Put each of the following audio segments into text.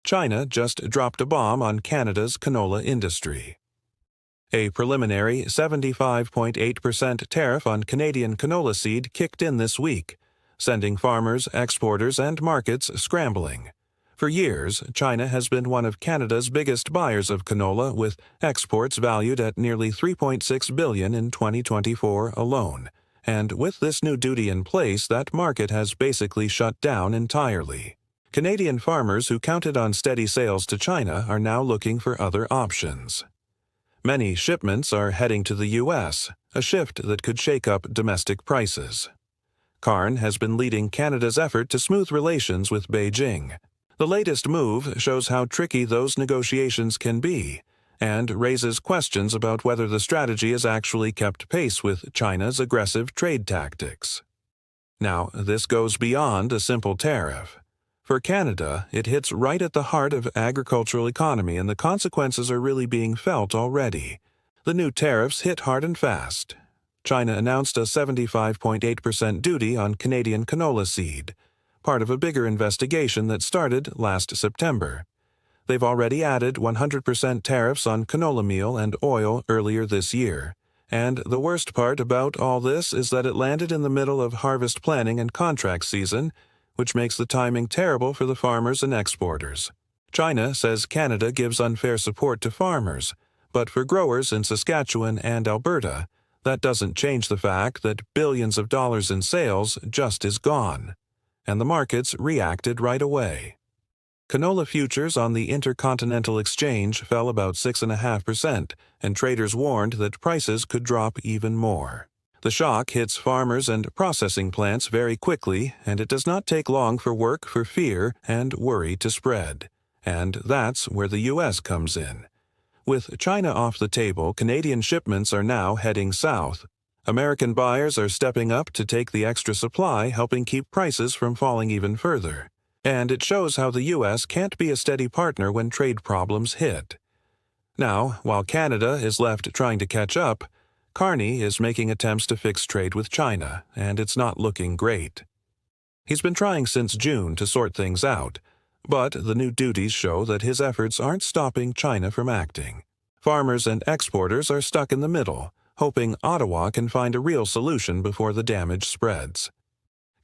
China just dropped a bomb on Canada's canola industry. A preliminary 75.8% tariff on Canadian canola seed kicked in this week, sending farmers, exporters, and markets scrambling. For years, China has been one of Canada's biggest buyers of canola, with exports valued at nearly $3.6 billion in 2024 alone. And with this new duty in place, that market has basically shut down entirely. Canadian farmers who counted on steady sales to China are now looking for other options. Many shipments are heading to the U.S., a shift that could shake up domestic prices. Carney has been leading Canada's effort to smooth relations with Beijing. The latest move shows how tricky those negotiations can be, and raises questions about whether the strategy has actually kept pace with China's aggressive trade tactics. Now, this goes beyond a simple tariff. For Canada, it hits right at the heart of agricultural economy, and the consequences are really being felt already. The new tariffs hit hard and fast. China announced a 75.8% duty on Canadian canola seed, part of a bigger investigation that started last September. They've already added 100% tariffs on canola meal and oil earlier this year. And the worst part about all this is that it landed in the middle of harvest planning and contract season, which makes the timing terrible for the farmers and exporters. China says Canada gives unfair support to farmers, but for growers in Saskatchewan and Alberta, that doesn't change the fact that billions of dollars in sales just is gone. And the markets reacted right away. Canola futures on the Intercontinental Exchange fell about 6.5%, and traders warned that prices could drop even more. The shock hits farmers and processing plants very quickly, and it does not take long for work for fear and worry to spread. And that's where the U.S. comes in. With China off the table, Canadian shipments are now heading south. American buyers are stepping up to take the extra supply, helping keep prices from falling even further. And it shows how the U.S. can't be a steady partner when trade problems hit. Now, while Canada is left trying to catch up, Carney is making attempts to fix trade with China, and it's not looking great. He's been trying since June to sort things out, but the new duties show that his efforts aren't stopping China from acting. Farmers and exporters are stuck in the middle, hoping Ottawa can find a real solution before the damage spreads.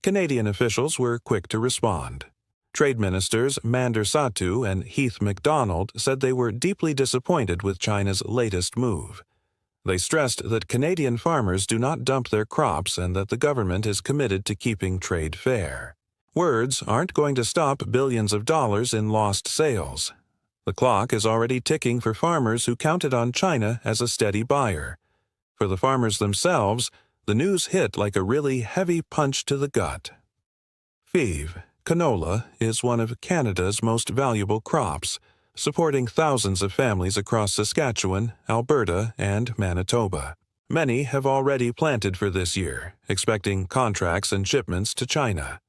Canadian officials were quick to respond. Trade ministers Mander Satu and Heath MacDonald said they were deeply disappointed with China's latest move. They stressed that Canadian farmers do not dump their crops and that the government is committed to keeping trade fair. Words aren't going to stop billions of dollars in lost sales. The clock is already ticking for farmers who counted on China as a steady buyer. For the farmers themselves, the news hit like a really heavy punch to the gut. Fève, canola, is one of Canada's most valuable crops, supporting thousands of families across Saskatchewan, Alberta, and Manitoba. Many have already planted for this year, expecting contracts and shipments to China.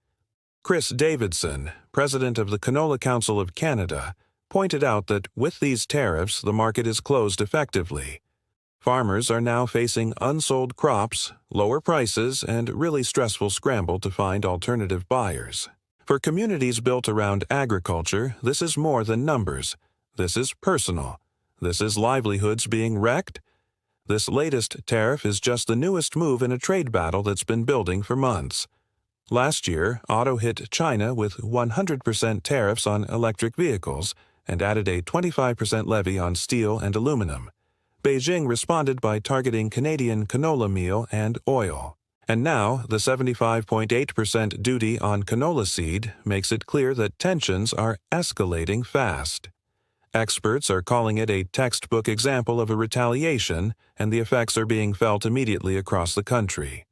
Chris Davidson, president of the Canola Council of Canada, pointed out that with these tariffs, the market is closed effectively. Farmers are now facing unsold crops, lower prices, and really stressful scramble to find alternative buyers. For communities built around agriculture, this is more than numbers. This is personal. This is livelihoods being wrecked. This latest tariff is just the newest move in a trade battle that's been building for months. Last year, Auto hit China with 100% tariffs on electric vehicles and added a 25% levy on steel and aluminum. Beijing responded by targeting Canadian canola meal and oil. And now, the 75.8% duty on canola seed makes it clear that tensions are escalating fast. Experts are calling it a textbook example of a retaliation, and the effects are being felt immediately across the country.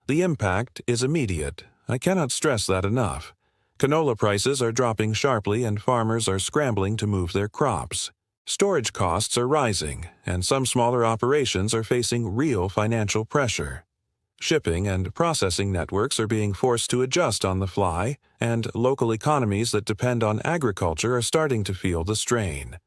The impact is immediate. I cannot stress that enough. Canola prices are dropping sharply, and farmers are scrambling to move their crops. Storage costs are rising, and some smaller operations are facing real financial pressure. Shipping and processing networks are being forced to adjust on the fly, and local economies that depend on agriculture are starting to feel the strain.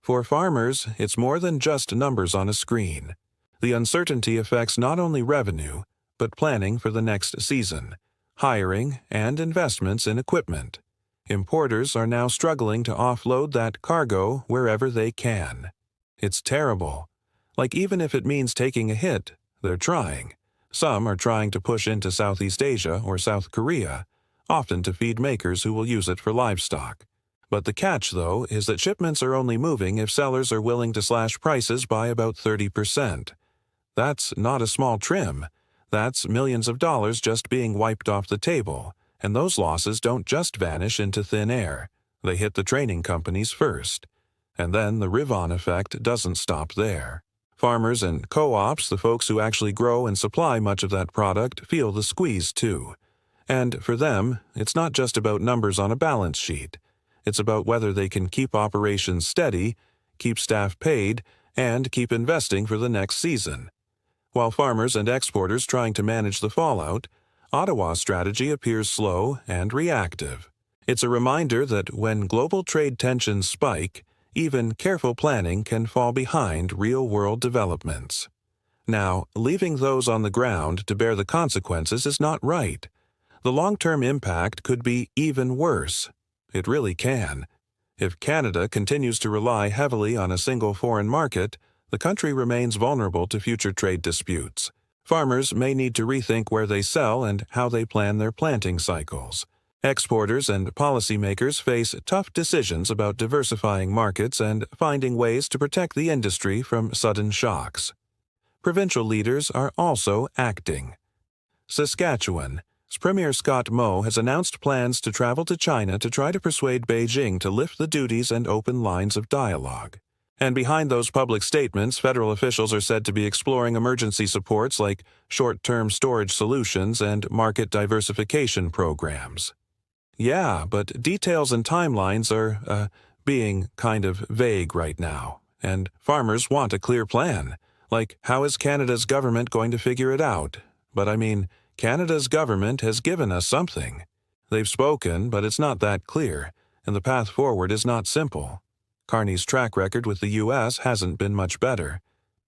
For farmers, it's more than just numbers on a screen. The uncertainty affects not only revenue, but planning for the next season, hiring, and investments in equipment. Importers are now struggling to offload that cargo wherever they can. It's terrible. Like, even if it means taking a hit, they're trying. Some are trying to push into Southeast Asia or South Korea, often to feed makers who will use it for livestock. But the catch, though, is that shipments are only moving if sellers are willing to slash prices by about 30%. That's not a small trim. That's millions of dollars just being wiped off the table, and those losses don't just vanish into thin air. They hit the trading companies first. And then the Rivon effect doesn't stop there. Farmers and co-ops, the folks who actually grow and supply much of that product, feel the squeeze too. And for them, it's not just about numbers on a balance sheet. It's about whether they can keep operations steady, keep staff paid, and keep investing for the next season. While farmers and exporters trying to manage the fallout, Ottawa's strategy appears slow and reactive. It's a reminder that when global trade tensions spike, even careful planning can fall behind real-world developments. Now, leaving those on the ground to bear the consequences is not right. The long-term impact could be even worse. It really can. If Canada continues to rely heavily on a single foreign market, the country remains vulnerable to future trade disputes. Farmers may need to rethink where they sell and how they plan their planting cycles. Exporters and policymakers face tough decisions about diversifying markets and finding ways to protect the industry from sudden shocks. Provincial leaders are also acting. Saskatchewan's Premier Scott Moe has announced plans to travel to China to try to persuade Beijing to lift the duties and open lines of dialogue. And behind those public statements, federal officials are said to be exploring emergency supports like short-term storage solutions and market diversification programs. Yeah, but details and timelines are, being kind of vague right now, and farmers want a clear plan. Like, how is Canada's government going to figure it out? But I mean, Canada's government has given us something. They've spoken, but it's not that clear, and the path forward is not simple. Carney's track record with the U.S. hasn't been much better.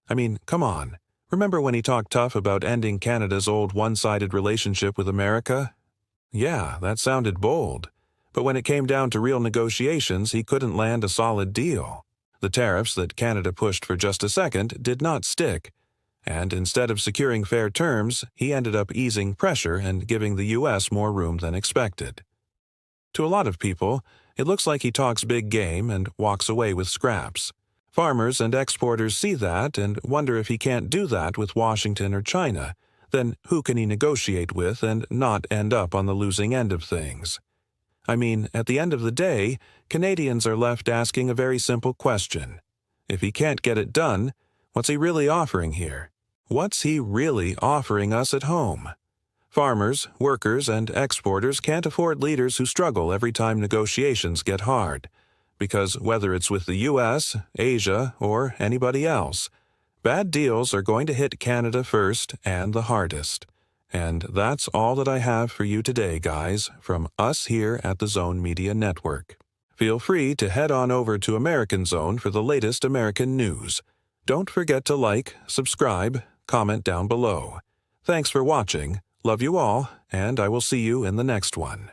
I mean, come on. Remember when he talked tough about ending Canada's old one-sided relationship with America? Yeah, that sounded bold. But when it came down to real negotiations, he couldn't land a solid deal. The tariffs that Canada pushed for just a second did not stick. And instead of securing fair terms, he ended up easing pressure and giving the U.S. more room than expected. To a lot of people, it looks like he talks big game and walks away with scraps. Farmers and exporters see that and wonder if he can't do that with Washington or China. Then who can he negotiate with and not end up on the losing end of things? I mean, at the end of the day, Canadians are left asking a very simple question. If he can't get it done, what's he really offering here? What's he really offering us at home? Farmers, workers, and exporters can't afford leaders who struggle every time negotiations get hard. Because whether it's with the U.S., Asia, or anybody else, bad deals are going to hit Canada first and the hardest. And that's all that I have for you today, guys, from us here at the Zone Media Network. Feel free to head on over to American Zone for the latest American news. Don't forget to like, subscribe, comment down below. Thanks for watching, love you all, and I will see you in the next one.